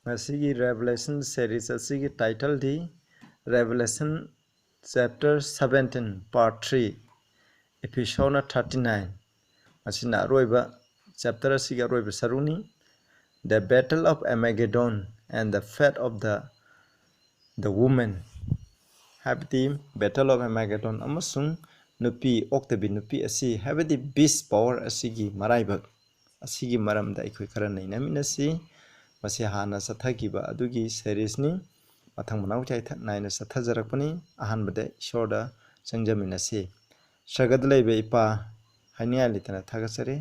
Masigi Revelation series asigi title di Revelation chapter 17 part 3 episode 39 masina aroiba chapter asigi aroiba saruni the battle of Armageddon and the fate of the woman habdi battle of Armageddon amasung nupi oktabi nupi asi habdi beast power asigi maraibak asigi maramda ikoi khara nainaminasi masi hana sathagiba adugi series ni mathang manau chai naina sathajarakpani ahanbade shoda changjaminasi sagad leibe ipa hania litana thagasare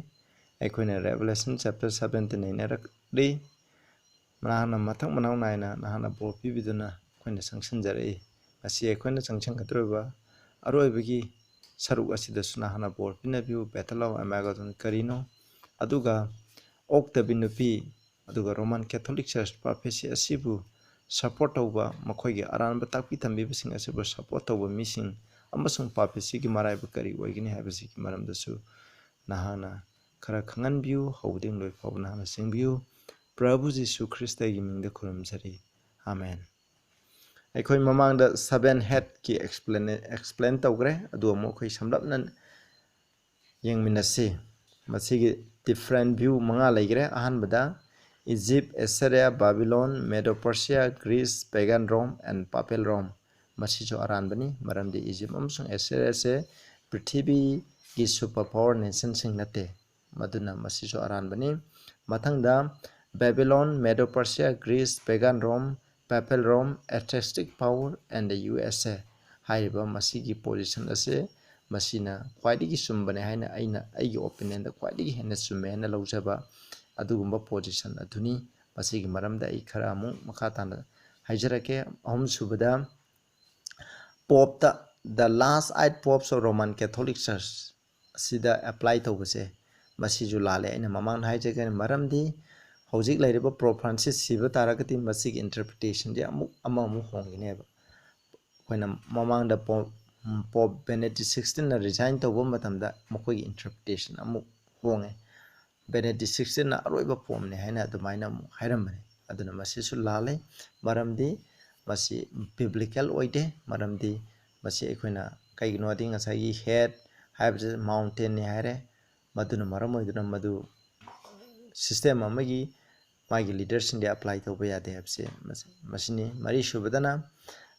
aikoina Revelation chapter 17 naina rakdi nahana mathang manau naina nahana bol pibiduna koina sangsanjare asi aikoina changchangkadroba aroibagi saruk asidasu nahana bol pinabiu battle of Armageddon karino aduga oktabi nupi aduga Roman Catholic Church prophecy asibu support tauba makhoi aranba takpi thambibasing asibu support tauba mising amasung prophecy gi maraiba kari oigini habasi gi maramdasu nahana khara khanganbiu howding loi phawna hana singbiu Prabhu Jisu Christa gi mingda khuramjari amen akhoi mamangda seven head ki explain tawgre adu mo khoi samlapna yengminasi masigi different view manga laigre ahanbada Egypt, Assyria, Babylon, Medo-Persia, Greece, Pagan Rome, and Papal Rome. Masijo aranbani maramdi Egypt amsung Assyria se Prithvi gi superpower nation sing nate. Maduna masijo aranbani. Mathangda Babylon, Medo-Persia, Greece, Pagan Rome, Papal Rome, atheistic power, and the USA. Haiba masigi position ase masina khwaidigi sumbane haina aina aigi opinion da khwaidigi hena summe hena laujaba adugumba position aduni masigi maramda ai khara amu makhatana haijarake ahum subada popta the last 8 popes of Roman Catholic Church sida apply tawbase masiju lale aina mamang haijage maramdi hojik lairiba Pope Francis siba taragati masigi interpretation di amu amamu hongineba koina mamangda Pope Benedict XVI na resign tawba matamda makogi interpretation amu honge Benedict XVI na aroiba pomne haina adumaina mu hairamani aduna masisu lale maramdi masi biblical oide maramdi masi ekoina kaigino adi ngasagi head haibse mountain ni haire maduna maramoiduna madu system amagi magi leaders indi apply tawba yade habse masini mari subadana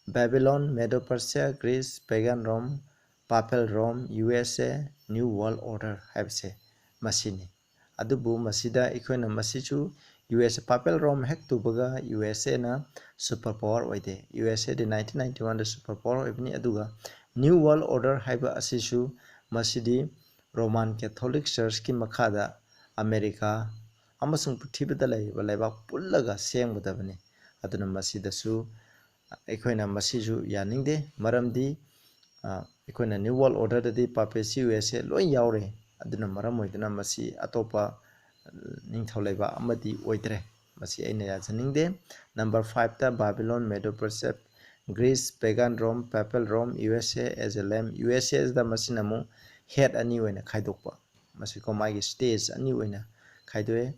Babylon, Medo-Persia, Greece, Pagan Rome, Papal Rome, USA, New World Order habse masini adubu masida ikoina masichu USA Papal Rome hek tubaga USA na superpower oide USA de 1991 da superpower oibni aduga New World Order haiba asishu masidi Roman Catholic Church ki makhada America amasung puthibada laiba laibak pullaga sengbadabani aduna masidasu ekoina masisu yaningde maramdi ekoina New World Order dadi papacy USA loi yaure aduna maram oiduna masi atopa ningthaulaiba amadi oidre masi aina yajaningde number 5 ta Babylon, Medo-Persia, Greece, Pagan Rome, Papal Rome, USA as a lamb USA as the masinamu head ani oina khaidokpa masi ko magi stage ani oina khaidoe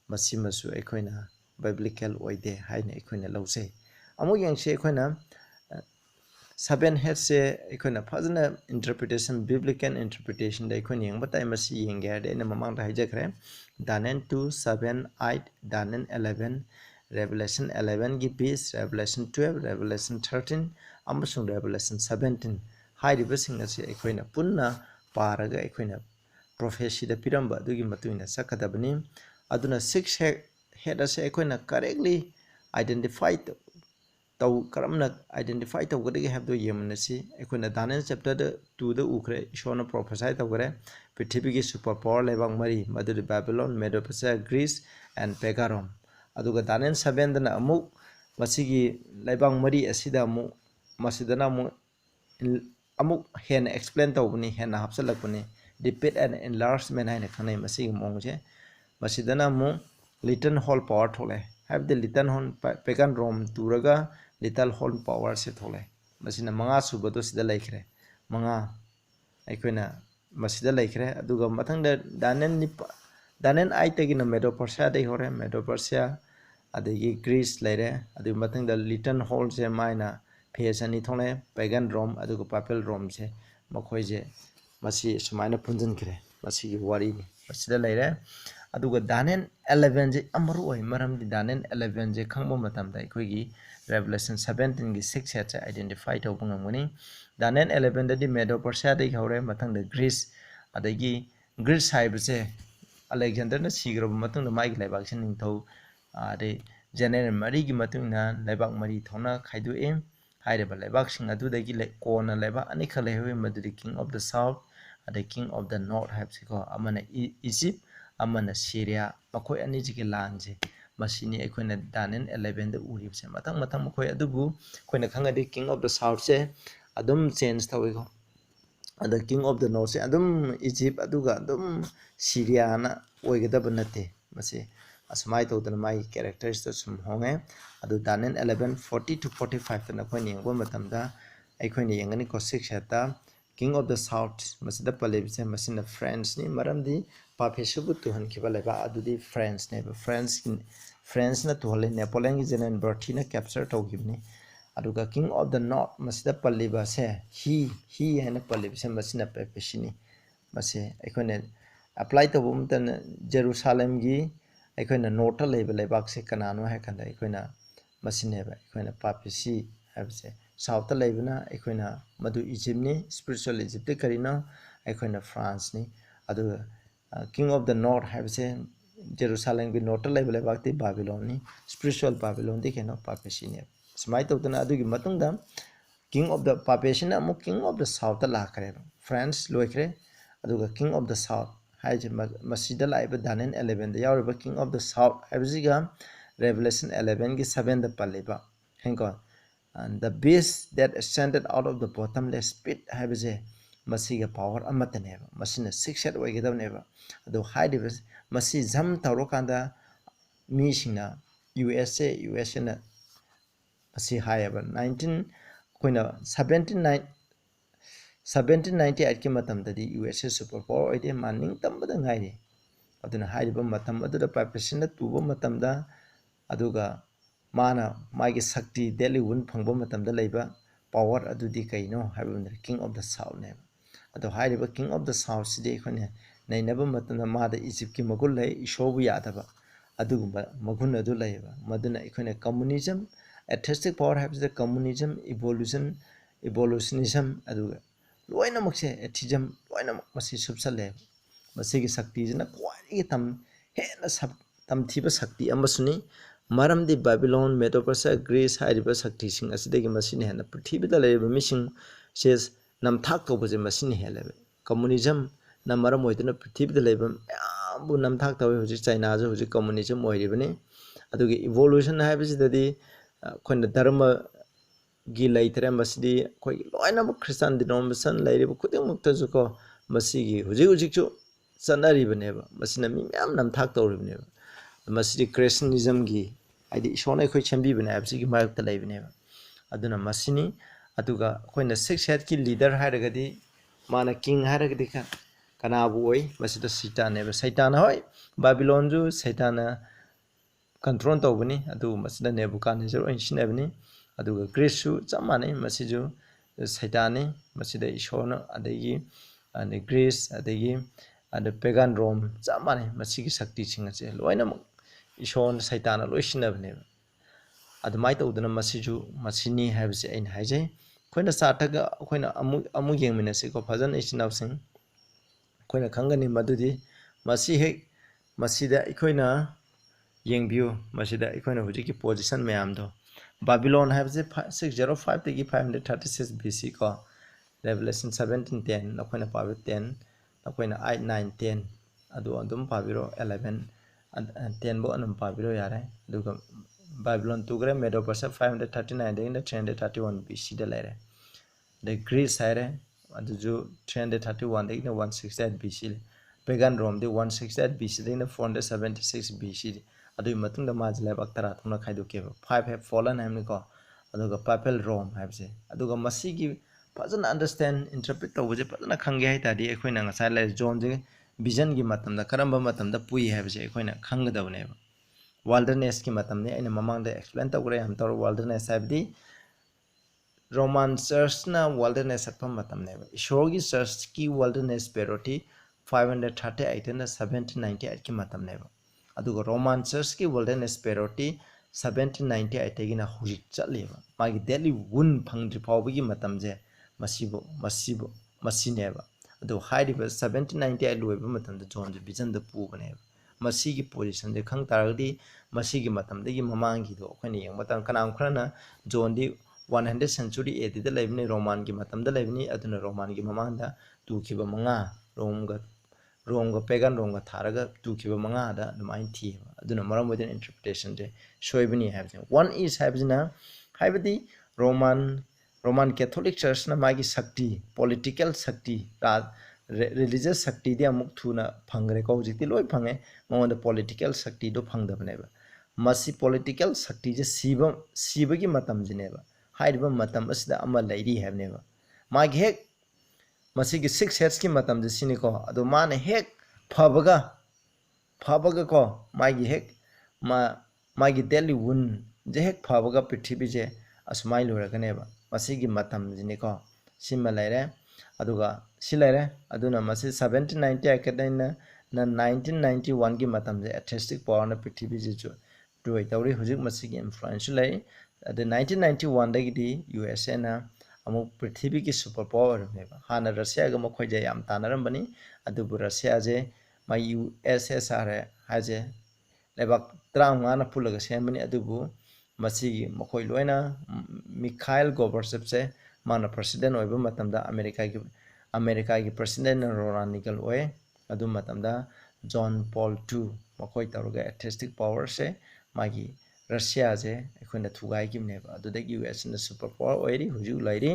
masi masu ekoina biblical oide haina ekoina lause amu yangse ekoina seven heads se ekoina fazana interpretation biblical interpretation da ekoina yang batai masi yengge de na mamang da hijakre Daniel 2 7 8 Daniel 11 Revelation 11 gi peace Revelation 12 Revelation 13 amasung Revelation 17 hairiba singna se ekoina punna paraga ekoina prophecy da piramba dugi matuina sakadabani aduna 6 head ase ekoina correctly identify tau karamna identify tau gade have do yemnasi ekoina Daniel chapter 2 da ukre ishona prophesy tau gare prithvi gi superpower lebang mari madu Babylon Medo-Persia Greece and Pagan Rome aduga Daniel 7 dana amu masigi lebang mari asida amu masidana amu hen explain tau bani hen hapsalak bani repeat and enlargement haina khanai masigi mongje masidana amu little hall power thole have the little hall Pagan Rome turaga little hall power se thole masina manga subado sida laikre manga aikoina masida laikre aduga mathangda Daniel 8 tagi na Medo-Persia dai hore Medo-Persia adagi Greece leire adu matangda Lytton Hall se maina phase ani thone pagan Rome aduga papal Rome se makhoi je masi sumaina punjan kre masi gi wari ni masida leire aduga Daniel 11 je amaru oi maram di Daniel 11 je khangbo matam da ikoi gi Revelation 17 gi 6 set se identify to bungam ni Daniel 11 da di Medo Persia dai haure matangda Greece adagi Greece haibse Alexander na sigro matangda mai gi laibak sin ningthau ade general mari gi matungna laibak mari thona khaidu em haireba laibak sing adu dagi kona laibak ani khale hoy maduri king of the south ade king of the north habsi ko amana Egypt amana Syria makoi ani jigi lanje masini akoina Daniel 11 da uribse matang matang makoi adubu koina khangade king of the south se adum change thawi ko ada king of the north se adum Egypt aduga adum Syria na oigedaba nate masi asmai to dana mai characters to sum honge adu Daniel 11 40 to 45 tana khoi ningbo matamda ai khoi ni yengani ko 6 hata king of the south masida palebse masina France ni maramdi paphesubu tuhan khiba leba adu di France ne France na tuhole Napoleon gi general Bertie na capture to gibni aduga king of the north masida paliba se he hena palebse masina papesini mase ai khoi ne apply to bum tan Jerusalem gi aikoina norta leibak se kanano ha kanda aikoina masineba aikoina papisi habse south ta leibna aikoina madu Egypt ni spiritual Egypt te karina aikoina France ni adu king of the north habse Jerusalem bi norta leibak te Babylon ni spiritual Babylon de keno papisi ne smai to tana adu gi matungda king of the papisi na mu king of the south ta la kare France loikre aduga king of the south haije masida laiba Daniel 11 da yawriba king of the south habziga Revelation 11 gi 7 da paliba henko and the beast that ascended out of the bottomless pit habze masiga power amataneba masina six set oigedabneba ado haide masi jam tawro kanda mi singna USA na asi hayaba 19 koina 1798 ki matam dadi USA super power oide maning tambada ngaire aduna hairiba matam aduda papesin tuba matam da aduga mana magi sakti deli win phangba matam da leiba power adudi kaino haibun king of the south ne ado hairiba king of the south side khone nainaba matam da mada Egypt ki magul lei ishobu yadaba adugumba magun adu leiba maduna ikhone communism atheistic power has the communism evolutionism aduga loina makse atheism loina masi subsale masi gi sakti jina kwari tam hena sab tam thiba sakti amasuni maram di Babylon Medo Persia Greece hairiba sakti sing asidegi masini hena prithvi da leba mising says nam thak to boje masini helebe communism na maram hoiduna prithvi da leba bu nam thak tawe hoji China jo hoji communism hoiribani adugi evolution haibisi koina dharma gi leitre masidi koi loina Christian denomination leiriba khuding mukta juko masigi hoji chu sanari baneba masina mi myam nam thak tawribneba masidi Christianism gi aidi ishona khoi chambi bane absigi mayukta leibneba aduna masini aduga koina six head ki leader hairagadi mana king hairagadi kanabu oi masida Satan hoy Babylon ju Satan control tawbani adu masida Nebuchadnezzar oin sinebni aduga Greece su chamane masiju Satan masida ishona adagi and Greece adagi and pagan Rome chamane masigi sakti singache loina ishon Satan loi sinebni admai tawduna masiju masini habse ain haije koina sataga koina amu yengminase ko fajan isinawsing koina khangani madudi masi he masida ikoina yengbiu masida ikoina hujiki position mayamdo Babylon habse 605 tagi 536 BC ko Revelation 17:10 nakoina pabe 10 nakoina 8 9 10 adu andum pabiro 11 and 10 bo anum pabiro yare duga Babylon tugre Medo Persia 539 dai 331 BC da lere the Greece haire adu ju 331 dai 168 BC pagan Rome de 168 BC dai 476 BC adui matung da majle baktara thuna khaidu ke 5 have fallen hamni ko aduga papal Rome habse aduga masigi fazana understand interpret to buje fazana khange hai tadi ekhoina ngasai le John je vision gi matam da karamba matam da pui habse ekhoina khangda bane wilderness ki matamne aina mamang da explain tawgre ham tor wilderness habdi Roman church na wilderness atpam matamne ishorgi church ki wilderness peroti 538 na 1798 ki matamne aduga Roman church ki wilderness peroti 1798 gi na hujik chatleba magi daily wun phangdri phawbi matamje masineba adu hairiba 1798 loiba matamda John de vision da pubaneba masigi position de khang taragdi masigi matamdagi mamangi do khani yang matam kanam khrana John di 100th century AD da laibni Roman gi matamda laibni aduna Roman gi mamanda tukiba manga Rome ga pagan Rome ga tharaga tukiba manga da main thi aduna maram within interpretation de shoibani habse one is habjina haibadi Roman Catholic Church na magi sakti political sakti religious sakti dia amuk thuna phangre ko jiti loi phange monda political sakti do phangdabaneba masi political sakti je sibagi matam jineba hairiba matam asida ama lairi habneba magi hek masigi 6 heads ki matam je sini ko ado mane hek phabaga ko magi hek magi daily wun je hek phabaga prithvi je asmai loraganeba masigi matam jini ko sima laire aduga silaire aduna masi 1790 akadaina na 1991 gi matam je atheistic power na prithvi je jo doi tawri hujik masigi influence lai ade 1991 dagi di USA na amuk prithvi ki super power neba hana Russia ga makhoi je yam tanaram bani adubu Russia je ma USSR haje lebak trang na pulaga senbani adubu masigi makhoi loina Mikhail Gorbachev se mana president oiba matamda America gi president Ronald Reagan oy adu matamda John Paul II makhoi tawga atheistic power se magi Russia je ekhona thugai gimneba adudagi US na super power oiri huju lairi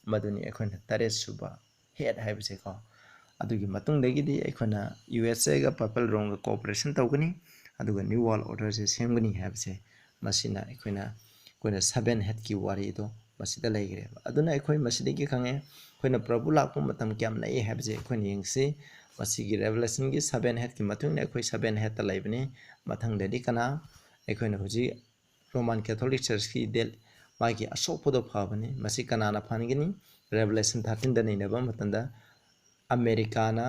maduni ekhona tare suba head haibse ko adugi matungdagi di ekhona USA ga Papal Rome ga cooperation tawgani aduga new world order je semgani habse masina ekhona 7 head ki wari do masida laigre aduna ekhoi masidagi khange ekhona prabhu lakpa matam kyam nai habse ekhoni yengsi masigi revelation gi 7 head ki matung ekhoi 7 head ta laibani mathang dedi kana ekhona huji Roman Catholic Church ki del magi asopodo phabani masi kana na phangini revelation 13 da nei naba matanda America na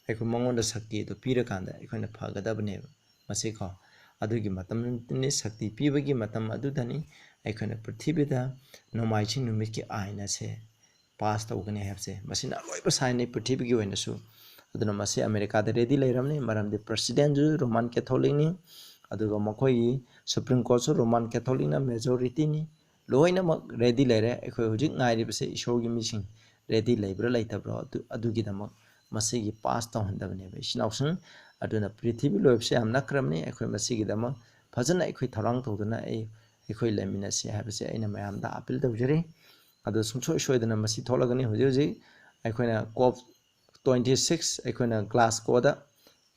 ekho mangonda sakti to pira kanda ekhona phagadabane masi ko adugi matam ni sakti pibagi matam adudani ekhona prithibida nomaichi numit ki aina se pass tawgani habse masina loiba saini prithibigi oina su aduna masi America da ready lairamni maramde president ju Roman Catholic ni aduga makhoi Supreme Court su Roman Catholic na majority ni loina mak ready laire ekhoi hujik ngairi base ishorgi mising ready laibra laitabra adugi damak masigi pass tawhandabane be sinausun aduna prithibhi loibse amna kramni ekhoi masigi damak phajana ekhoi tharang tawduna ekhoi lemina se habase aina mayam da appeal tawjari adu sumsoi soidana masi tholagani huji ekhoina COP 26 ekhoina Glasgow da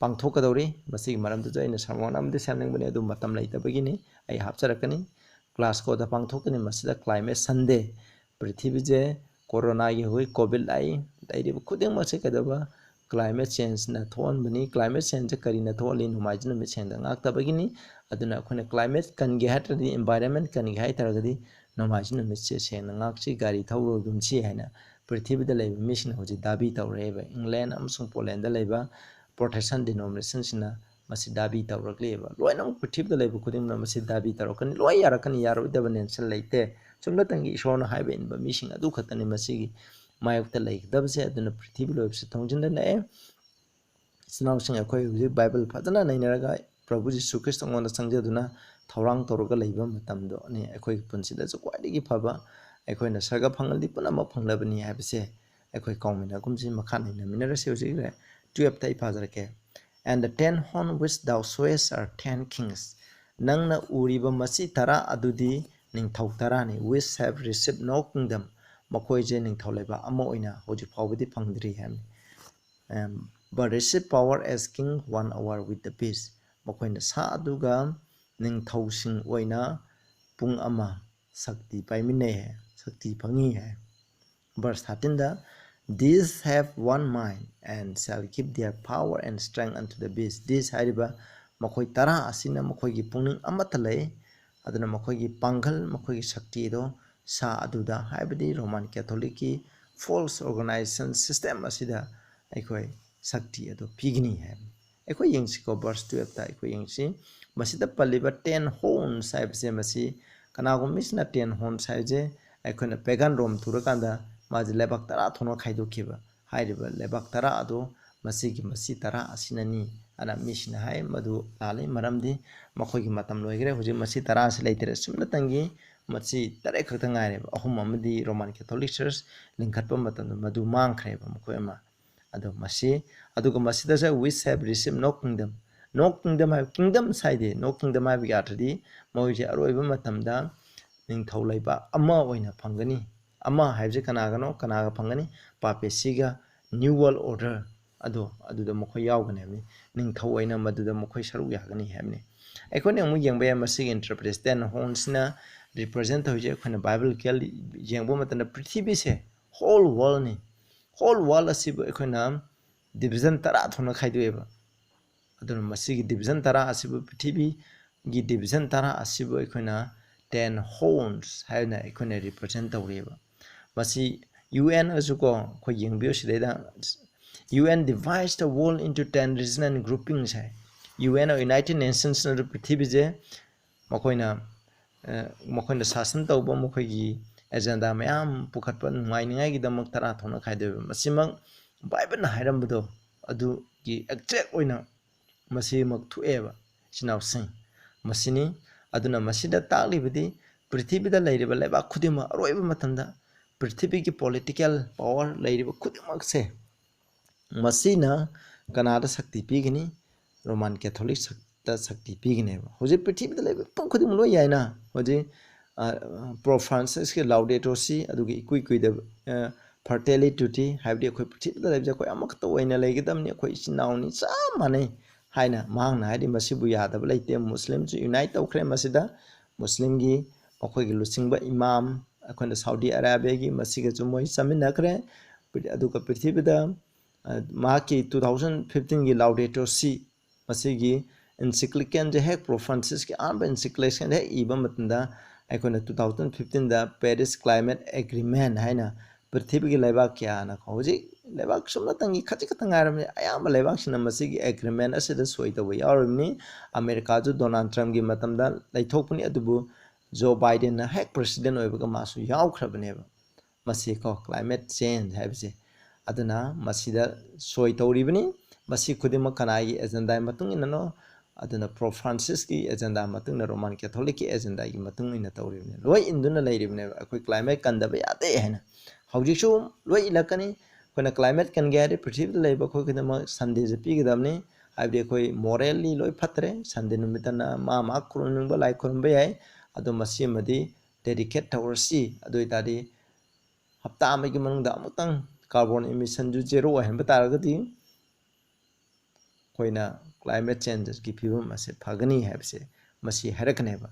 pangthokadori masigi maramdu jaina sarmon amde samningbani adu matam laitabagini ai hapcharakani Glasgow da pangthokani masida climate sunday prithibhi je corona gi hoi covid ai dairi khuding mase kadaba climate change na thon bani climate change karina tholi numaijna me chenda ngaktabagini aduna khone climate kan ge hatri environment kan ge haitaragadi numaijna me che sena ngakchi gari thawro gumchi haina prithibhi da laiba mission hoji dabi tawreba England amsung Poland da laiba protection denomination sina masi dabi tawrakleba loina prithibhi da laiba khuding na masi dabi tawrakani loi yarakani yaroidaba nensan laite chumlatangi ishorna haiba inba mission adu khatani masigi mayokta laikdabse aduna prithibhi loibse thongjinda nae sinawsing akhoi huji Bible phajana nainaraga Prabhu Jisu Christ ngonda sangjaduna thawrang tawraga leiba matamdo ani akhoi punsida jo kwaidigi phaba akhoi na saga phangaldi punama phanglabani habse akhoi kaumina kumji makhani na minarase huji 12 tai phajarake and the 10 horn which thou sawest are 10 kings nangna uriba masi tara adudi ningthau tarani which have received no kingdom makhoi je ningthau leba ama oina hoji phawbadi phangdri ham but receive power as king 1 hour with the beast makhoi na sa aduga ningthau sing oina pung ama sakti paimine hai sakti phangi hai verse 13 da these have one mind and shall give their power and strength unto the beast this hariba ꯃꯈꯣꯏ ꯇꯔꯥ ꯑꯁꯤꯅ ꯃꯈꯣꯏꯒꯤ ꯄꯨꯛꯅꯤꯡ ꯑꯃꯠꯇ ꯂꯩ ꯑꯗꯨꯅ ꯃꯈꯣꯏꯒꯤ ꯄꯥꯡꯒꯜ ꯃꯈꯣꯏꯒꯤ ꯁꯛꯇꯤꯗꯣ ꯁꯥ ꯑꯗꯨꯗ ꯍꯥꯏꯕꯗꯤ ꯔꯣꯃꯥꯟ ꯀꯦꯊꯣꯂꯤꯛꯀꯤ ꯐꯣꯜꯁ ꯑꯣꯔꯒꯅꯥꯏꯖꯦꯁꯟ ꯁꯤꯁꯇꯦꯝ ꯑꯁꯤꯗ ꯑꯩꯈꯣꯏ ꯁꯛꯇꯤ ꯑꯗꯨ ꯄꯤꯒꯅꯤ ꯍꯥꯏꯕꯅꯤ ꯑꯩꯈꯣꯏ ꯌꯦꯡꯁꯤꯀꯣ ꯚꯔꯁ 12ꯇ ꯑꯩꯈꯣꯏ ꯌꯦꯡꯁꯤ ꯃꯁꯤꯗ ꯄꯜꯂꯤꯕ 10 ꯍꯣꯔꯟꯁ ꯍꯥꯏꯕꯁꯦ ꯃꯁꯤ ꯀꯅꯥꯒꯨꯝꯕ ꯃꯤꯁꯤꯅ 10 ꯍꯣꯔꯟꯁ ꯍꯥꯏꯕꯁꯦ ꯑꯩꯈꯣꯏꯅ ꯄꯦꯒꯥꯟ ꯔꯣꯝ ꯊꯨꯔꯀꯥꯟꯗ ꯃꯥꯁꯦ ꯂꯩꯕꯥꯛ 10 ꯊꯣꯛꯅ ꯈꯥꯏꯗꯣꯛꯈꯤꯕ ꯍꯥꯏꯔꯤꯕ ꯂꯩꯕꯥꯛ 10 ꯑꯗꯣ ꯃꯁꯤ 10 ꯑꯁꯤꯅꯅꯤ ꯑꯅ ꯃꯤꯁꯤꯅ ꯍꯥꯏ ꯃꯗꯨ ꯂꯥꯜꯂꯤ ꯃꯔꯝꯗꯤ ꯃꯈꯣꯏꯒꯤ ꯃꯇꯝ ꯂꯣꯏꯈ꯭ꯔꯦ ꯍꯧꯖꯤꯛ ꯃꯁꯤ 10 ꯑꯁꯤ ꯂꯩꯇ꯭ꯔꯦ ꯁꯨꯝꯅꯇꯪꯒꯤ ꯃꯁꯤ 3 ꯈꯛꯇ ꯉꯥꯏꯔꯦꯕ ꯑꯍꯨꯝ ꯑꯃꯗꯤ ꯔꯣꯃꯥꯟ ꯀꯦꯊꯣꯂꯤꯛ ꯆꯔꯆ ꯂꯤꯡꯈꯠꯄ ꯃꯇꯝꯗ ꯃꯗꯨ ꯃꯥꯡꯈ꯭ꯔꯦꯕ ꯃꯈꯣꯏ ꯑꯃ ꯑꯗꯣ ꯃꯁꯤ ꯑꯗꯨꯒ ꯃꯁꯤꯗꯁꯨ ꯋꯤꯁ ꯍꯦꯞ ꯔꯤꯁꯤꯞ ꯅꯣ ꯀꯤꯡꯗꯝ ꯅꯣ ꯀꯤꯡꯗꯝ ꯍꯥꯏꯕ ꯀꯤꯡꯗꯝ ꯍꯥꯏꯗꯤ ꯅꯣ ꯀꯤꯡꯗꯝ ꯍꯥꯏꯕꯒꯤ ꯑꯔꯊꯗꯤ ꯃꯣꯏꯁꯦ ꯑꯔꯣꯏꯕ ꯃꯇꯝꯗ ꯅꯤꯡꯊꯧ ꯂꯩꯕꯥꯛ ꯑꯃ ꯑꯣꯏꯅ ꯐꯪꯒꯅꯤ ꯑꯃ ꯍꯥꯏꯕꯁꯤ ꯀꯅꯥꯒ ꯐꯪꯒꯅꯤ ꯄꯥꯄꯦꯁꯤꯒ ꯅ꯭ꯌꯨ ꯋꯥꯔꯜ ꯑꯣꯔꯗꯔ ꯑꯗꯨꯗ ꯃꯈꯣꯏ ꯌꯥꯎꯒꯅꯤ ꯍꯥꯏꯕꯅꯤ ꯅꯤꯡꯊꯧ ꯑꯣꯏꯅ ꯃꯗꯨꯗ ꯃꯈꯣꯏ ꯁꯔꯨꯛ ꯌꯥꯒꯅꯤ ꯍꯥꯏꯕꯅꯤ ꯑꯩꯈꯣꯏꯅ ꯑꯃꯨꯛ ꯌꯦꯡꯕ ꯌꯥꯏ ꯃꯁꯤꯒꯤ ꯏꯟꯇꯔꯄ꯭ꯔꯦꯇꯦꯁꯟ ꯍꯣꯔꯟꯁꯤꯅ ꯔꯤꯄ꯭ꯔꯖꯦꯟ ꯇꯧꯔꯤꯁꯦ ꯑꯩꯈꯣꯏꯅ ꯕꯥꯏꯕꯜ ꯌꯦꯡꯕ ꯃꯇꯝꯗ ꯄ꯭ꯔꯤꯊꯤꯕꯤꯁꯦ ꯍꯣꯜ ꯋꯥꯔꯜꯅꯤ ꯍꯣꯜ ꯋꯥꯔꯜ ꯑꯁꯤꯕꯨ ꯑꯩꯈꯣꯏꯅ ꯗꯤꯕꯤꯖꯟ 10 ꯊꯣꯛꯅ ꯈꯥꯏꯗꯣꯛꯑꯦꯕ ꯑꯗꯨꯅ ꯃꯁꯤꯒꯤ ꯗꯤꯕꯤꯖꯟ 10 ꯑꯁꯤꯕꯨ ꯄ꯭ꯔꯤꯊꯤꯕꯤꯒꯤ ꯗꯤꯕꯤꯖꯟ 10 ꯑꯁꯤꯕꯨ ꯑꯩꯈꯣꯏꯅ 10 ꯍꯣꯔꯟꯁ ꯍꯥꯏꯅ ꯑꯩꯈꯣꯏꯅ ꯔꯤꯄ꯭ꯔꯖꯦꯟ ꯇꯧꯔꯤꯑꯕ ꯃꯁꯤ UN ꯑꯁꯨꯀꯣ ꯑꯩꯈꯣꯏ ꯌꯦꯡꯕꯤꯌꯨ ꯁꯤꯗꯩꯗ UN divides the world into 10 regional groupings high UN United Nations ꯄ꯭ꯔꯤꯊꯤꯕꯤꯁꯦ ꯃꯈꯣꯏꯅ ꯁꯥꯁꯟ ꯇꯧꯕ ꯃꯈꯣꯏꯒꯤ ꯑꯦꯖꯦꯟꯗꯥ ꯃꯌꯥꯝ ꯄꯨꯈꯠꯄ ꯅꯨꯡꯉꯥꯏꯅꯤꯡꯉꯥꯏꯒꯤꯗꯃꯛ 10 ꯊꯣꯛꯅ ꯈꯥꯏꯗꯣꯛꯑꯦꯕ ꯃꯁꯤꯃꯛ ꯕꯥꯏꯕꯜꯅ ꯍꯥꯏꯔꯝꯕꯗꯣ ꯑꯗꯨꯒꯤ ꯑꯦꯛꯖꯦꯛ ꯑꯣꯏꯅ ꯃꯁꯤꯃꯛ ꯊꯣꯛꯑꯦꯕ ꯏꯆꯤꯟꯅꯥꯎꯁꯤꯡ ꯃꯁꯤꯅꯤ ꯑꯗꯨꯅ ꯃꯁꯤꯗ ꯇꯥꯛꯂꯤꯕꯗꯤ ꯄ꯭ꯔꯤꯊꯤꯕꯤꯗ ꯂꯩꯔꯤꯕ ꯂꯩꯕꯥꯛ ꯈꯨꯗꯤꯡꯃꯛ ꯑꯔꯣꯏꯕ ꯃꯇꯝꯗ ꯄ꯭ꯔꯤꯊꯤꯕꯤꯒꯤ ꯄꯣꯂꯤꯇꯤꯀꯦꯜ ꯄꯥꯋꯔ ꯂꯩꯔꯤꯕ ꯈꯨꯗꯤꯡꯃꯛꯁꯦ ꯃꯁꯤꯅ ꯀꯅꯥꯗ ꯁꯛꯇꯤ ꯄꯤꯒꯅꯤ ꯔꯣꯃꯥꯟ ꯀꯦꯊꯣꯂꯤꯛꯇ ꯁꯛꯇꯤ ꯄꯤꯒꯅꯦꯕ ꯍꯧꯖꯤꯛ ꯄ꯭ꯔꯤꯊꯤꯕꯤꯗ ꯂꯩꯕ ꯃꯐꯝ ꯈꯨꯗꯤꯡꯃꯛ ꯂꯣꯏ ꯌꯥꯏꯅ ꯍꯧꯖꯤꯛ ꯄ꯭ꯔꯣ ꯐ꯭ꯔꯥꯟꯁꯤꯁꯀꯤ ꯂꯥꯎꯗꯦꯇꯣ ꯁꯤ ꯑꯗꯨꯒ ꯏꯀꯨꯏ ꯀꯨꯏꯗꯕ ꯐꯔꯇꯦꯂꯤ ꯇꯨꯇꯤ ꯍꯥꯏꯕꯗꯤ ꯑꯩꯈꯣꯏ ꯄ꯭ꯔꯤꯊꯤꯕꯤꯗ ꯂꯩꯕꯁꯦ ꯑꯩꯈꯣꯏ ꯑꯃꯈꯛꯇ ꯑꯣꯏꯅ ꯂꯩꯒꯗꯕꯅꯤ ꯑꯩꯈꯣꯏ ꯏꯆꯤꯟ ꯏꯅꯥꯎꯅꯤ ꯆꯞ ꯃꯥꯟꯅꯩ ꯍꯥꯏꯅ ꯃꯍꯥꯛꯅ ꯍꯥꯏꯗꯤ ꯃꯁꯤꯕꯨ ꯌꯥꯗꯕ ꯂꯩꯇꯦ ꯃꯨꯁꯂꯤꯝꯁꯨ ꯌꯨꯅꯥꯏꯠ ꯇꯧꯈ꯭ꯔꯦ ꯃꯁꯤꯗ ꯃꯨꯁꯂꯤꯝꯒꯤ ꯃꯈꯣꯏꯒꯤ ꯂꯨꯆꯤꯡꯕ ꯏꯃꯥꯝ ꯑꯩꯈꯣꯏꯅ ꯁꯥꯎꯗꯤ ꯑꯔꯥꯕꯤꯌꯥꯒꯤ ꯃꯁꯤꯒꯁꯨ ꯃꯣꯏ ꯆꯥꯃꯤꯟꯅꯈ꯭ꯔꯦ ꯑꯗꯨꯒ ꯄ꯭ꯔꯤꯊꯤꯕꯤꯗ ꯃꯍꯥꯛꯀꯤ 2015ꯒꯤ ꯂꯥꯎꯗꯦꯇꯣ ꯁꯤ ꯃꯁꯤꯒꯤ ꯏꯟꯁꯤꯀ꯭ꯂꯤꯀꯦꯟꯁꯦ ꯍꯦꯛ ꯄ꯭ꯔꯣ ꯐ꯭ꯔꯥꯟꯁꯤꯁꯀꯤ ꯑꯍꯥꯟꯕ ꯏꯟꯁꯤꯀ꯭ꯂꯦꯁꯟ ꯍꯦꯛ ꯏꯕ ꯃꯇꯝꯗ ꯑꯩꯈꯣꯏꯅ 2015ꯗ ꯄꯦꯔꯤꯁ ꯀ꯭ꯂꯥꯏꯃꯦꯠ ꯑꯦꯒ꯭ꯔꯤꯃꯦꯟ ꯍꯥꯏꯅ ꯄ꯭ꯔꯤꯊꯤꯕꯤꯒꯤ ꯂꯩꯕꯥꯛ ꯀꯌꯥꯅ ꯍꯧꯖꯤꯛ ꯂꯩꯕꯥꯛ ꯁꯨꯝꯅꯇꯪꯒꯤ ꯈꯖꯤꯛ ꯈꯛꯇꯪ ꯉꯥꯏꯔꯕꯅꯤ ꯑꯌꯥꯝꯕ ꯂꯩꯕꯥꯛꯁꯤꯡꯅ ꯃꯁꯤꯒꯤ ꯑꯦꯒ꯭ꯔꯤꯃꯦꯟ ꯑꯁꯤꯗ ꯁꯣꯏ ꯇꯧꯕ ꯌꯥꯎꯔꯤꯕꯅꯤ ꯑꯃꯦꯔꯤꯀꯥꯁꯨ ꯗꯣꯅꯥꯜड ꯇ꯭ꯔꯝꯞꯀꯤ ꯃꯇꯝꯗ ꯂꯩꯊꯣꯛꯄꯅꯤ ꯑꯗꯨꯕꯨ ꯖꯣ ꯕꯥꯏꯗꯦꯟꯅ ꯍꯦꯛ ꯄ꯭ꯔꯦꯁꯤꯗꯦꯟ ꯑꯣꯏꯕꯒ ꯃꯥꯁꯨ ꯌꯥꯎꯈ꯭ꯔꯕꯅꯦꯕ ꯃꯁꯤꯀꯣ ꯀ꯭ꯂꯥꯏꯃꯦꯠ ꯆꯦꯟꯖ ꯍꯥꯏꯕꯁꯦ ꯑꯗꯨꯅ ꯃꯁꯤꯗ ꯁꯣꯏ ꯇꯧꯔꯤꯕꯅꯤ ꯃꯁꯤ ꯈꯨꯗꯤꯡꯃꯛ ꯀꯅꯥꯒꯤ ꯑꯦꯖꯦꯟꯗꯥꯒꯤ ꯃꯇꯨꯡ ꯏꯟꯅꯅꯣ ꯑꯗꯨꯅ ꯄ꯭ꯔꯣ ꯐ꯭ꯔꯥꯟꯁꯤꯁꯀꯤ ꯑꯦꯖꯦꯟꯗꯥ ꯃꯇꯨꯡ ꯏꯟꯅ ꯔꯣꯃꯥꯟ ꯀꯦꯊꯣꯂꯤꯛꯀꯤ ꯑꯦꯖꯦꯟꯗꯥꯒꯤ ꯃꯇꯨꯡ ꯏꯟꯅ ꯇꯧꯔꯤꯕꯅꯤ ꯂꯣꯏ ꯏꯟꯗꯨꯅ ꯂꯩꯔꯤꯕꯅꯦꯕ ꯑꯩꯈꯣꯏ ꯀ꯭ꯂꯥꯏꯃꯦꯠ ꯀꯟꯗꯕ ꯌꯥꯗꯦ ꯍꯥꯏꯅ ꯍꯧꯖꯤꯛꯁꯨ ꯂꯣꯏ ꯏꯜꯂꯛꯀꯅꯤ ꯑꯩꯈꯣꯏꯅ ꯀ꯭ꯂꯥꯏꯃꯦꯠ ꯀꯟꯒꯦ ꯍꯥꯏꯔꯗꯤ ꯄ꯭ꯔꯤꯊꯤꯕꯤꯗ ꯂꯩꯕ ꯑꯩꯈꯣꯏ ꯈꯨꯗꯤꯡꯃꯛ ꯁꯟꯗꯦꯁꯦ ꯄꯤꯒꯗꯕꯅꯤ ꯍꯥꯏꯕꯗꯤ ꯑꯩꯈꯣꯏ ꯃꯣꯔꯦꯜꯂꯤ ꯂꯣꯏ ꯐꯠꯇ꯭ꯔꯦ ꯁꯟꯗꯦ ꯅꯨꯃꯤꯠꯇꯅ ꯃꯥ ꯈꯨꯔꯨꯝꯅꯤꯡꯕ ꯂꯥꯏ ꯈꯨꯔꯨꯝꯕ ꯌꯥꯏ ꯑꯗꯣ ꯃꯁꯤ ꯑꯃꯗꯤ ꯗꯦꯗꯤꯀꯦꯠ ꯇꯧꯔꯁꯤ ꯑꯗꯨ ꯑꯣꯏꯇꯥꯔꯗꯤ ꯍꯞꯇꯥ ꯑꯃꯒꯤ ꯃꯅꯨꯡꯗ ꯑꯃꯨꯛꯇꯪ ꯀꯥꯔꯕꯣꯟ ꯏꯃꯤꯁꯟꯁꯨ ꯖꯦꯔꯣ ꯑꯣꯏꯍꯟꯕ ꯇꯥꯔꯒꯗꯤ ꯑꯩꯈꯣꯏꯅ ꯀ꯭ꯂꯥꯏꯃꯦꯠ ꯆꯦꯟꯖꯀꯤ ꯐꯤꯕꯝ ꯑꯁꯤ ꯐꯒꯅꯤ ꯍꯥꯏꯕꯁꯦ ꯃꯁꯤ ꯍꯥꯏꯔꯛꯀꯅꯦꯕ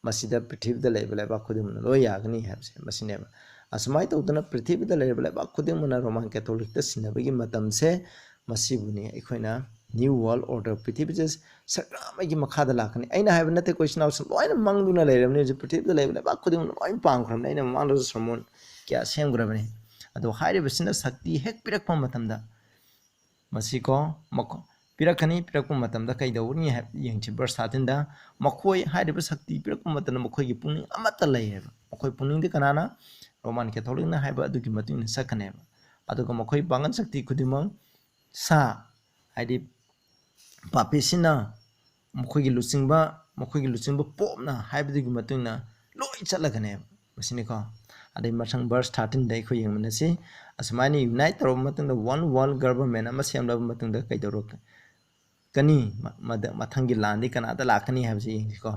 ꯃꯁꯤꯗ ꯄ꯭ꯔꯤꯊꯤꯕꯤꯗ ꯂꯩꯕ ꯂꯩꯕꯥꯛ ꯈꯨꯗꯤꯡꯃꯛꯅ ꯂꯣꯏ ꯌꯥꯒꯅꯤ ꯍꯥꯏꯕꯁꯦ ꯃꯁꯤꯅꯦꯕ ꯑꯁꯨꯃꯥꯏꯅ ꯇꯧꯗꯅ ꯄ꯭ꯔꯤꯊꯤꯕꯤꯗ ꯂꯩꯔꯤꯕ ꯂꯩꯕꯥꯛ ꯈꯨꯗꯤꯡꯃꯛꯅ ꯔꯣꯃꯥꯟ ꯀꯦꯊꯣꯂꯤꯛꯇ ꯁꯤꯟꯅꯕꯒꯤ ꯃꯇꯝꯁꯦ ꯃꯁꯤꯕꯨꯅꯤ ꯑꯩꯈꯣꯏꯅ ꯅ꯭ꯌꯨ ꯋꯥꯔꯜ ꯑꯣꯔꯗꯔ ꯄ꯭ꯔꯤꯊꯤꯕꯤꯁꯦ ꯁꯔꯀꯥꯔ ꯑꯃꯒꯤ ꯃꯈꯥꯗ ꯂꯥꯛꯀꯅꯤ ꯑꯩꯅ ꯍꯥꯏꯕ ꯅꯠꯇꯦ ꯑꯩꯈꯣꯏ ꯏꯆꯤꯟ ꯂꯣꯏꯅ ꯃꯪꯗꯨꯅ ꯂꯩꯔꯕꯅꯤ ꯍꯧꯖꯤꯛ ꯄ꯭ꯔꯤꯊꯤꯕꯤꯗ ꯂꯩꯕ ꯂꯩꯕꯥꯛ ꯈꯨꯗꯤꯡꯃꯛ ꯂꯣꯏꯅ ꯄꯥꯝꯈ꯭ꯔꯕꯅꯤ ꯑꯩꯅ ꯃꯃꯥꯡꯗꯁꯨ ꯁꯔꯃꯣꯟ ꯀꯌꯥ ꯁꯦꯝꯈ꯭ꯔꯕꯅꯤ ꯑꯗꯣ ꯍꯥꯏꯔꯤꯕꯁꯤꯅ ꯁꯛꯇꯤ ꯍꯦꯛ ꯄꯤꯔꯛꯄ ꯃꯇꯝꯗ ꯃꯁꯤꯀꯣ ꯄꯤꯔꯛꯄ ꯃꯇꯝꯗ ꯀꯩꯗꯧꯒꯅꯤ ꯌꯦꯡꯁꯤ ꯚꯔꯁ 13ꯗ ꯃꯈꯣꯏ ꯍꯥꯏꯔꯤꯕ ꯁꯛꯇꯤ ꯄꯤꯔꯛꯄ ꯃꯇꯝꯗ ꯃꯈꯣꯏꯒꯤ ꯄꯨꯛꯅꯤꯡ ꯑꯃꯠꯇ ꯂꯩꯌꯦꯕ ꯃꯈꯣꯏ ꯄꯨꯛꯅꯤꯡꯗꯤ ꯀꯅꯥꯅ ꯔꯣꯃꯥꯟ ꯀꯦꯊꯣꯂꯤꯛꯅ ꯍꯥꯏꯕ ꯑꯗꯨꯒꯤ ꯃꯇꯨꯡ ꯏꯟꯅ ꯆꯠꯀꯅꯦꯕ ꯑꯗꯨꯒ ꯃꯈꯣꯏ ꯄꯥꯡꯒꯜ ꯁꯛꯇꯤ ꯈꯨꯗꯤꯡꯃꯛ ꯁꯥ ꯍꯥꯏꯗꯤ ꯄꯥꯄꯤꯁꯤꯅ ꯃꯈꯣꯏꯒꯤ ꯂꯨꯆꯤꯡꯕ ꯄꯣꯞꯅ ꯍꯥꯏꯕꯗꯨꯒꯤ ꯃꯇꯨꯡ ꯏꯟꯅ ꯂꯣꯏ ꯆꯠꯂꯒꯅꯦꯕ ꯃꯁꯤꯅꯤꯀꯣ ꯑꯗꯩ ꯃꯊꯪ ꯚꯔꯁ 13ꯗ ꯑꯩꯈꯣꯏ ꯌꯦꯡꯃꯤꯟꯅꯁꯤ ꯑꯁꯨꯃꯥꯏꯅ ꯌꯨꯅꯥꯏꯠ ꯇꯧꯔꯕ ꯃꯇꯨꯡꯗ ꯋꯥꯟ ꯋꯥꯔꯜ ꯒꯚꯔꯟꯃꯦꯟ ꯑꯃ ꯁꯦꯝꯂꯕ ꯃꯇꯨꯡꯗ ꯀꯩꯗꯧꯔꯛꯀꯅꯤ ꯃꯊꯪꯒꯤ ꯂꯥꯟꯗꯤ ꯀꯅꯥꯗ ꯂꯥꯛꯀꯅꯤ ꯍꯥꯏꯕꯁꯤ ꯌꯦꯡꯁꯤꯀꯣ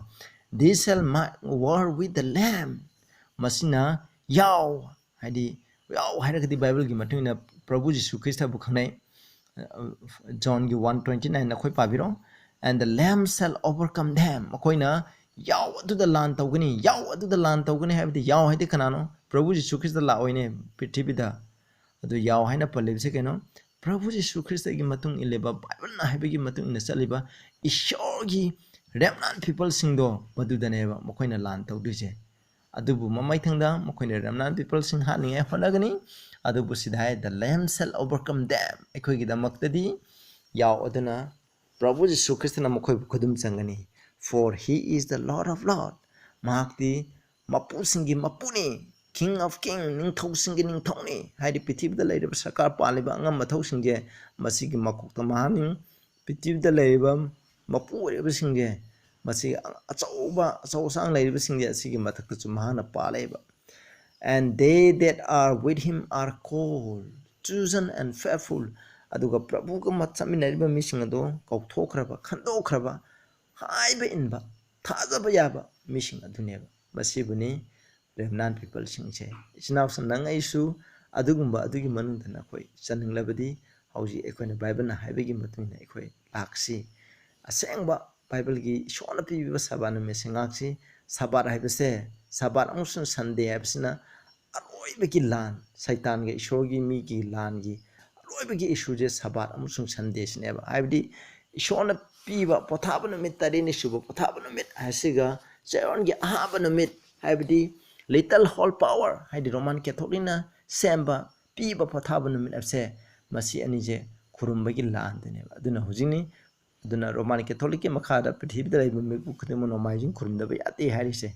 this shall war with the lamb ꯃꯁꯤꯅ ꯌꯥꯎ ꯍꯥꯏꯔꯒꯗꯤ ꯕꯥꯏꯕꯜꯒꯤ ꯃꯇꯨꯡ ꯏꯟꯅ ꯄ꯭ꯔꯚꯨ ꯖꯤꯁꯨ ꯈ꯭ꯔꯤꯁꯇꯕꯨ ꯈꯪꯅꯩ ꯖꯣꯟꯒꯤ 1:29 ꯑꯩꯈꯣꯏ ꯄꯥꯕꯤꯔꯣ and the lamb shall overcome them ꯃꯈꯣꯏꯅ ꯌꯥꯎ ꯑꯗꯨꯗ ꯂꯥꯟ ꯇꯧꯒꯅꯤ ꯍꯥꯏꯕꯗꯤ ꯌꯥꯎ ꯍꯥꯏꯗꯤ ꯀꯅꯥꯅꯣ ꯄ꯭ꯔꯚꯨ ꯖꯤꯁꯨ ꯈ꯭ꯔꯤꯁꯇ ꯂꯥꯛꯑꯣꯏꯅꯦ ꯄ꯭ꯔꯤꯊꯤꯕꯤꯗ ꯑꯗꯨ ꯌꯥꯎ ꯍꯥꯏꯅ ꯄꯜꯂꯤꯕꯁꯦ ꯀꯩꯅꯣ ꯄ꯭ꯔꯚꯨ ꯖꯤꯁꯨ ꯈ꯭ꯔꯤꯁꯇꯒꯤ ꯃꯇꯨꯡ ꯏꯜꯂꯤꯕ ꯕꯥꯏꯕꯜꯅ ꯍꯥꯏꯕꯒꯤ ꯃꯇꯨꯡ ꯏꯟꯅ ꯆꯠꯂꯤꯕ ꯏꯁꯣꯔꯒꯤ ꯔꯦꯝꯅꯥꯟ ꯄꯤꯄꯜꯁꯤꯡꯗꯣ ꯃꯗꯨꯗꯅꯦꯕ ꯃꯈꯣꯏꯅ ꯂꯥꯟ ꯇꯧꯗꯣꯏꯁꯦ ꯑꯗꯨꯕꯨ ꯃꯃꯩꯊꯪꯗ ꯃꯈꯣꯏꯅ ꯔꯦꯝꯅꯥꯟ ꯄꯤꯄꯜꯁꯤꯡ ꯍꯥꯠꯅꯤꯡꯉꯥꯏ ꯍꯣꯠꯅꯒꯅꯤ ꯑꯗꯨꯕꯨ ꯁꯤꯗ ꯍꯥꯏ ꯗ ꯂꯦꯝ ꯁꯦꯜ ꯑꯣꯚꯔꯀꯝ ꯗꯦꯝ ꯑꯩꯈꯣꯏꯒꯤꯗꯃꯛꯇꯗꯤ ꯌꯥꯎ ꯑꯗꯨꯅ ꯄ꯭ꯔꯚꯨ ꯖꯤꯁꯨ ꯈ꯭ꯔꯤꯁꯇꯅ ꯃꯈꯣꯏꯕꯨ ꯈꯨꯗꯨꯝ ꯆꯟꯒꯅꯤ four he is the ꯂꯣꯔꯗ of ꯂꯣꯔꯗ ꯃꯍꯥꯛꯇꯤ ꯃꯄꯨꯁꯤꯡꯒꯤ ꯃꯄꯨꯅꯤ king of king ꯅꯤꯡꯊꯧꯁꯤꯡꯒꯤ ꯅꯤꯡꯊꯧꯅꯤ ꯍꯥꯏꯗꯤ ꯄ꯭ꯔꯤꯊꯤꯕꯤꯗ ꯂꯩꯔꯤꯕ ꯁꯔꯀꯥꯔ ꯄꯥꯜꯂꯤꯕ ꯑꯉꯝ ꯃꯊꯧꯁꯤꯡꯁꯦ ꯃꯁꯤꯒꯤ ꯃꯀꯣꯛꯇ ꯃꯍꯥꯛꯅꯤ ꯄ꯭ꯔꯤꯊꯤꯕꯤꯗ ꯂꯩꯔꯤꯕ ꯃꯄꯨ ꯑꯣꯏꯔꯤꯕꯁꯤꯡꯁꯦ ꯃꯁꯤ ꯑꯆꯧ ꯑꯁꯥꯡ ꯂꯩꯔꯤꯕꯁꯤꯡꯁꯦ ꯑꯁꯤꯒꯤ ꯃꯊꯛꯇꯁꯨ ꯃꯍꯥꯛꯅ ꯄꯥꯜꯂꯦꯕ and they that are with him are called chosen and faithful aduga prabhuga matsaminariba mising ado kauthokraba khandokraba haiba inba thajaba yaba mising aduneba basibuni remnant people singse isnaw sanang aisu adugumba adugi manungda nakoi chaninglabadi hauji ekoina bible na haibegi matungna ekoi laksi asengba bible gi shona pibiba sabana mesingaksi sabat haibase sabat amusun sunday habsina अरोइबगी लान सैतान के ईश्वर की मी की लान की अरोइबगी issue जे सबात अमुसुंग संदेश नेबा हाइबदी ईश्वर न पीबा पोथाब नमित तरीनि शुभ पोथाब नमित हासिगा चेरन की अहाब नमित हाइबदी लिटल होल पावर हाइदि रोमान कैथोलिकना सेम्बा पीबा पोथाब नमित अबसे मसी अनिजे खुरुमबगी लान देनेबा अदुना हुजिनी अदुना रोमान कैथोलिक के मखादा पृथ्वीदा लेबा मिबु खुदेमो नोमाइजिंग खुरुमदबा याते हारिसे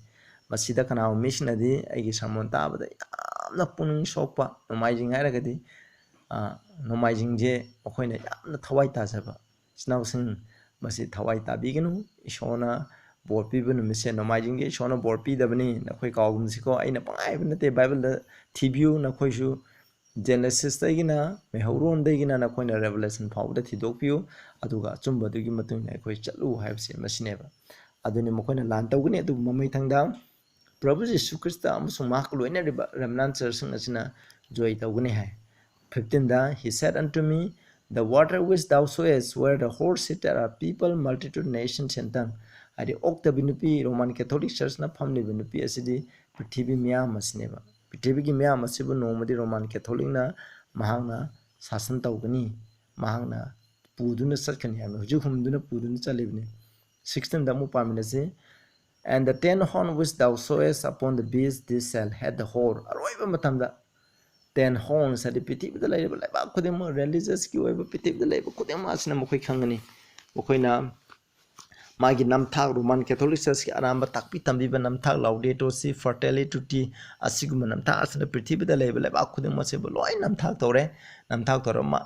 मसीदा कनाव मिशनदी आइगी सरमोन ताबदा यामना पुनिंग सोकपा नोमाइजिंग हारगदी नोमाइजिंग जे अखोइना यामना थवाइ ताजबा स्नाउसिंग मसी थवाइ ताबिगनु इशोना बोर पीबा नुमिसे नोमाइजिंग गे इशोना बोर पीदबनी नखोइ कावगुमसिको आइना पंगाइबा नते बाइबल दा थिबियु नखोइसु जेनेसिस तगिना मेहौरोन दगिना नखोइना रेवलेशन फाउदा थिदोकपियु अदुगा चुम्बदुगी मतुंग नखोइ चलु हाइबसे मसिनेबा अदुनि मखोइना लान तौगनी अदु ममैथंगदा प्रभु जीशु ख्रिस्ट अमसुंग माक लोइनरिबा रेमनान चर्चिंग असिना जोय तौगनी है 15 he said unto me the water which thou sawest where the horse sitter are people multitude nations and tongue adi okta binupi roman catholic church na family binupi asidi prithibi miyam asneba prithibi gi miyam asibu nomadi roman catholic na mahangna sasan taugani mahangna puduna satkani ham huju humduna puduna chalibni 16 damu paminase and the 10 horn which thou sawest upon the beast this shall had the whore aroiba matamda 10 horns adi pithibida laiba laiba khudemo religious ki oiba pithibida laiba khudemo asina mokoi khangani mokoina magi namthak roman catholic church ki aramba takpi tambiba namthak laudato si fertility asiguma namthak asina pithibida laiba laiba khudemo se loi namthak tore namthak torama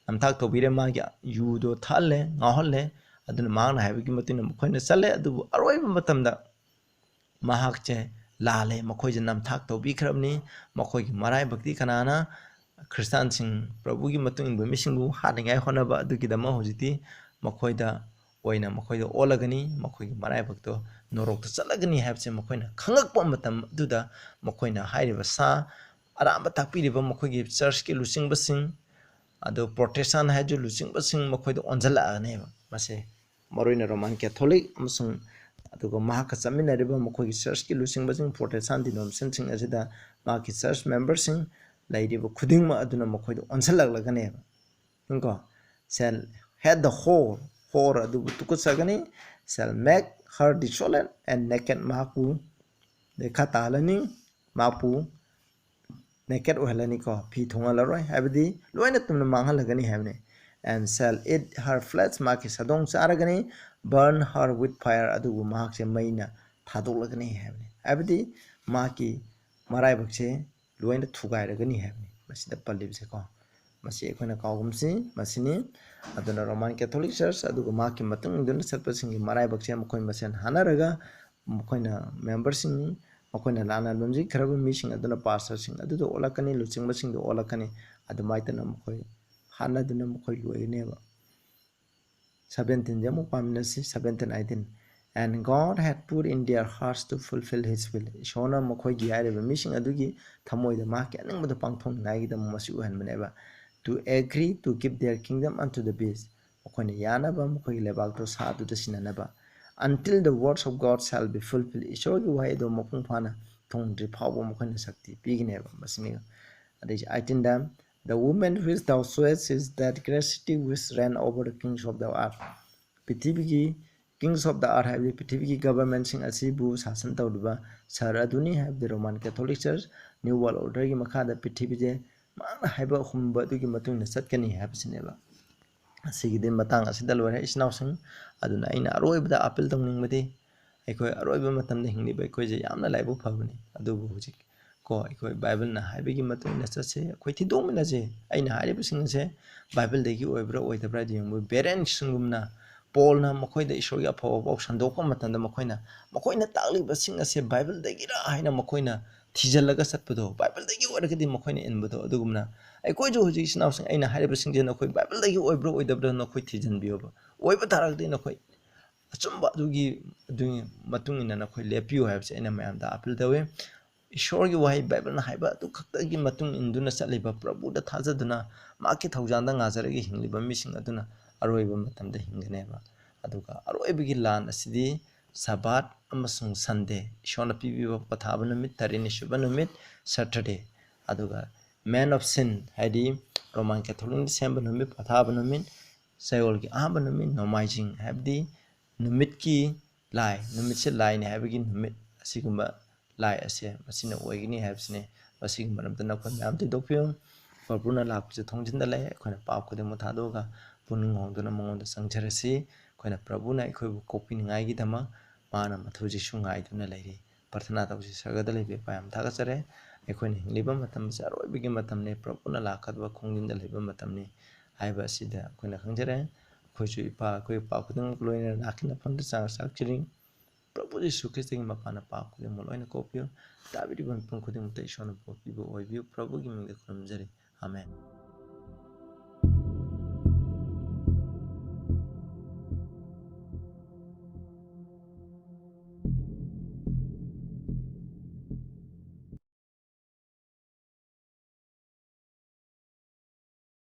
namthak tobire magi yudo thalle ngaholle aduna maangna haibigi matina mokoina chale adubu aroiba matamda mahakche लाले मखोइजे नमथाक तौबिखरबनी मखोइगी मराय भक्ति कनाना ख्रिस्तान सिंह प्रभु की मतुंग मिसिंगु हानिंगाय होनबा अदुगिदम होजिति मखोइदा ओइना मखोइदा ओलगनी मखोइगी मराय भक्तो नोरोक्ता चलगनी हाबसे मखोइना खंगकपा मतम दुदा मखोइना हाइरिबा सा अराम ताकपिरिबा मखोइगी church के लुसिंगबसिंग अदो प्रोटेस्टेंट हाइजु लुसिंगबसिंग मखोइदा ओंजलागनेबा मसे मरोइना रोमान कैथोलिक अमसुंग अदुगा महाका चमिनरिबा मखोइगी चर्च की लुसिंगबसिंग प्रोटेस्टेंट डिनोमिनेशन सिंग असिदा माकी चर्च मेंबर्स सिंग लाइरिबा खुदिंगमा अदुना मखोइदा ओंसलगलगनेबा इंको shall had the whore अदुबु तुकुसगनी shall make her desolate and naked mapu देखा तालनी मापु naked ओहलनी को फी थोंगलरय हाबदी लोइना तुमना मांगलगनी हाबने and shall eat her flesh maki sadong charagani burn her with fire adugu mahakse maina thadolagani habni habdi maki marai bakse loina thugairagani habni masida pallibse ko masi ekona kawgumsi masini aduna roman catholic church adugu maki matung dun sarpasingi marai bakse mokoi masen hanaraga mokoina membersing mokoina lana lumji kharabu mising aduna pastor sing adudo olakani luching basing do olakani adumaitana mokoi hana duna mokoi loineba 17 jamu paminasi 17 18 and God had put in their hearts to fulfill his will shona mokoi gi areba missing adugi thamoida ma kening bada pangthong ngai da masi uhan maneba to agree to give their kingdom unto the beast mokoi ne yana ba mokoi lebak to sa du sinana ba until the words of God shall be fulfilled ishogi wai do mokung phana thong dri phawo mokoi ne sakti pigineba masini adai 18 dam the woman which thou sawest is that great city which ran over the kings of the earth ꯄ꯭ꯔꯤꯊꯤꯕꯤꯒꯤ kings of the art ꯍꯥꯏꯕꯗꯤ ꯄ꯭ꯔꯤꯊꯤꯕꯤꯒꯤ ꯒꯕꯔꯟꯃꯦꯟꯁꯤꯡ ꯑꯁꯤꯕꯨ ꯁꯥꯁꯟ ꯇꯧꯔꯤꯕ ꯁꯍꯔ ꯑꯗꯨꯅꯤ ꯍꯥꯏꯕꯗꯤ Roman Catholic ꯆꯔꯆ new world ꯑꯣꯔꯗꯔꯒꯤ ꯃꯈꯥꯗ ꯄ꯭ꯔꯤꯊꯤꯕꯤꯁꯦ ꯃꯥꯅ ꯍꯥꯏꯕ ꯍꯨꯝꯕ ꯑꯗꯨꯒꯤ ꯃꯇꯨꯡ ꯏꯟꯅ ꯆꯠꯀꯅꯤ ꯍꯥꯏꯕꯁꯤꯅꯦꯕ ꯑꯁꯤꯒꯤꯗꯤ ꯃꯇꯥꯡ ꯑꯁꯤꯗ ꯂꯣꯏꯔꯦ ꯏꯆꯤꯟꯅꯥꯎꯁꯤꯡ ꯑꯗꯨꯅ ꯑꯩꯅ ꯑꯔꯣꯏꯕꯗ ꯑꯄꯤꯜ ꯇꯧꯅꯤꯡꯕꯗꯤ ꯑꯩꯈꯣꯏ ꯑꯔꯣꯏꯕ ꯃꯇꯝꯗ ꯍꯤꯡꯂꯤꯕ ꯑꯩꯈꯣꯏꯁꯦ ꯌꯥꯝꯅ ꯂꯥꯏꯕꯛ ꯐꯕꯅꯤ ꯑꯗꯨꯕꯨ ꯍꯧꯖꯤꯛ ꯀꯣ ꯑꯩꯈꯣꯏ ꯕꯥꯏꯕꯜꯅ ꯍꯥꯏꯕꯒꯤ ꯃꯇꯨꯡ ꯏꯟꯅ ꯆꯠꯁꯦ ꯑꯩꯈꯣꯏ ꯊꯤꯗꯣꯛꯃꯤꯟꯅꯁꯦ ꯑꯩꯅ ꯍꯥꯏꯔꯤꯕꯁꯤꯡ ꯑꯁꯦ ꯕꯥꯏꯕꯜꯗꯒꯤ ꯑꯣꯏꯕ꯭ꯔꯥ ꯑꯣꯏꯗꯕ꯭ꯔꯥ ꯍꯥꯏꯗꯤ ꯌꯦꯡꯕ ꯕꯦꯔꯦꯟꯁꯤꯡꯒꯨꯝꯅ ꯄꯣꯜꯅ ꯃꯈꯣꯏꯗ ꯏꯁꯣꯔꯒꯤ ꯑꯐꯕ ꯄꯥꯎ ꯁꯟꯗꯣꯛꯄ ꯃꯇꯝꯗ ꯃꯈꯣꯏꯅ ꯇꯥꯛꯂꯤꯕꯁꯤꯡ ꯑꯁꯦ ꯕꯥꯏꯕꯜꯗꯒꯤꯔ ꯍꯥꯏꯅ ꯃꯈꯣꯏꯅ ꯊꯤꯖꯤꯜꯂꯒ ꯆꯠꯄꯗꯣ ꯕꯥꯏꯕꯜꯗꯒꯤ ꯑꯣꯏꯔꯒꯗꯤ ꯃꯈꯣꯏꯅ ꯏꯟꯕꯗꯣ ꯑꯗꯨꯒꯨꯝꯅ ꯑꯩꯈꯣꯏꯁꯨ ꯍꯧꯖꯤꯛ ꯏꯆꯤꯟꯅꯥꯎꯁꯤꯡ ꯑꯩꯅ ꯍꯥꯏꯔꯤꯕꯁꯤꯡꯁꯦ ꯅꯈꯣꯏ ꯕꯥꯏꯕꯜꯗꯒꯤ ꯑꯣꯏꯕ꯭ꯔꯥ ꯑꯣꯏꯗꯕ꯭ꯔꯥ ꯅꯈꯣꯏ ꯊꯤꯖꯤꯟꯕꯤꯌꯣꯕ ꯑꯣꯏꯕ ꯇꯥꯔꯒꯗꯤ ꯅꯈꯣꯏ ꯑꯆꯨꯝꯕ ꯑꯗꯨꯒꯤ ꯃꯇꯨꯡ ꯏꯟꯅ ꯅꯈꯣꯏ ꯂꯦꯞꯄꯤꯌꯨ ꯍꯥꯏꯕꯁꯦ ꯑꯩꯅ ꯃꯌꯥꯝꯗ ꯑꯄꯤꯜ ꯇꯧꯏ ꯏꯁꯣꯔꯒꯤ ꯋꯥꯍꯩ ꯕꯥꯏꯕꯜꯅ ꯍꯥꯏꯕ ꯑꯗꯨ ꯈꯛꯇꯒꯤ ꯃꯇꯨꯡ ꯏꯟꯗꯨꯅ ꯆꯠꯂꯤꯕ ꯄ꯭ꯔꯚꯨꯗ ꯊꯥꯖꯗꯨꯅ ꯃꯍꯥꯛꯀꯤ ꯊꯧꯖꯥꯜꯗ ꯉꯥꯖꯔꯒ ꯍꯤꯡꯂꯤꯕ ꯃꯤꯁꯤꯡ ꯑꯗꯨꯅ ꯑꯔꯣꯏꯕ ꯃꯇꯝꯗ ꯍꯤꯡꯒꯅꯦꯕ ꯑꯗꯨꯒ ꯑꯔꯣꯏꯕꯒꯤ ꯂꯥꯟ ꯑꯁꯤꯗꯤ ꯁꯕꯥꯠ ꯑꯃꯁꯨꯡ ꯁꯟꯗꯦ ꯏꯁꯣꯔꯅ ꯄꯤꯕꯤꯕ ꯄꯣꯊꯥꯕ ꯅꯨꯃꯤꯠ ꯇꯔꯦꯠꯅꯤ ꯁꯨꯕ ꯅꯨꯃꯤꯠ ꯁꯦꯇꯔꯗꯦ ꯑꯗꯨꯒ ꯃꯦꯟ ꯑꯣꯐ ꯁꯤꯟ ꯍꯥꯏꯗꯤ ꯔꯣꯃꯥꯟ ꯀꯦꯊꯣꯂꯤꯛꯅ ꯁꯦꯝꯕ ꯅꯨꯃꯤꯠ ꯄꯣꯊꯥꯕ ꯅꯨꯃꯤꯠ ꯆꯌꯣꯜꯒꯤ ꯑꯍꯥꯟꯕ ꯅꯨꯃꯤꯠ ꯅꯣꯡꯃꯥꯏꯖꯤꯡ ꯍꯥꯏꯕꯗꯤ ꯅꯨꯃꯤꯠꯀꯤ ꯂꯥꯏ ꯅꯨꯃꯤꯠꯁꯦ ꯂꯥꯏꯅꯤ ꯍꯥꯏꯕꯒꯤ ꯅꯨꯃꯤꯠ ꯑꯁꯤꯒꯨꯝꯕ ꯂꯥꯏ ꯑꯁꯦ ꯃꯁꯤꯅ ꯑꯣꯏꯒꯅꯤ ꯍꯥꯏꯕꯁꯤꯅꯤ ꯃꯁꯤꯒꯤ ꯃꯔꯝꯗ ꯅꯈꯣꯏ ꯃꯌꯥꯝ ꯊꯤꯗꯣꯛꯄꯤꯌꯨ ꯄ꯭ꯔꯚꯨꯅ ꯂꯥꯛꯄꯁꯦ ꯊꯣꯡꯖꯤꯟꯗ ꯂꯩ ꯑꯩꯈꯣꯏꯅ ꯄꯥꯞ ꯈꯨꯗꯤꯡꯃꯛ ꯊꯥꯗꯣꯛꯑꯒ ꯄꯨꯛꯅꯤꯡ ꯍꯣꯡꯗꯨꯅ ꯃꯉꯣꯟꯗ ꯆꯪꯖꯔꯁꯤ ꯑꯩꯈꯣꯏꯅ ꯄ꯭ꯔꯚꯨꯅ ꯑꯩꯈꯣꯏꯕꯨ ꯀꯣꯛꯄꯤꯅꯤꯡꯉꯥꯏꯒꯤꯗꯃꯛ ꯃꯥꯅ ꯃꯊꯧꯖꯤꯛꯁꯨ ꯉꯥꯏꯗꯨꯅ ꯂꯩꯔꯤ ꯄ꯭ꯔꯊꯅꯥ ꯇꯧꯁꯤ ꯁꯔꯒꯗ ꯂꯩꯕ ꯏꯄꯥ ꯌꯥꯝ ꯊꯥꯒꯠꯆꯔꯦ ꯑꯩꯈꯣꯏꯅ ꯍꯤꯡꯂꯤꯕ ꯃꯇꯝꯁꯦ ꯑꯔꯣꯏꯕꯒꯤ ꯃꯇꯝꯅꯤ ꯄ꯭ꯔꯚꯨꯅ ꯂꯥꯛꯀꯗꯕ ꯈꯣꯡꯖꯤꯟꯗ ꯂꯩꯕ ꯃꯇꯝꯅꯤ ꯍꯥꯏꯕ ꯑꯁꯤꯗ ꯑꯩꯈꯣꯏꯅ ꯈꯪꯖꯔꯦ ꯑꯩꯈꯣꯏꯁꯨ ꯑꯩꯈꯣꯏ ꯄꯥꯞ ꯈꯨꯗꯤꯡꯃꯛ ꯂꯣꯏꯅꯅ ꯂꯥꯛꯈꯤꯅ ꯐꯝꯗ ꯆꯥꯛꯆꯔꯤ ꯄ꯭ꯔꯚꯨ ꯌꯤꯁꯨ ꯈ꯭ꯔꯤꯁꯇꯒꯤ ꯃꯄꯥꯟꯅ ꯄꯥꯞ ꯈꯨꯗꯤꯡꯃꯛ ꯂꯣꯏꯅ ꯀꯣꯛꯄꯤꯌꯨ ꯇꯥꯕꯤꯔꯤꯕ ꯃꯤꯄꯨꯝ ꯈꯨꯗꯤꯡꯃꯛꯇ ꯏꯁꯣꯔꯅ ꯄꯣꯛꯄꯤꯕ ꯑꯣꯏꯕꯤꯌꯨ ꯄ꯭ꯔꯚꯨꯒꯤ ꯃꯤꯡꯗ ꯈꯨꯔꯨꯝꯖꯔꯤ ꯑꯃꯦꯟ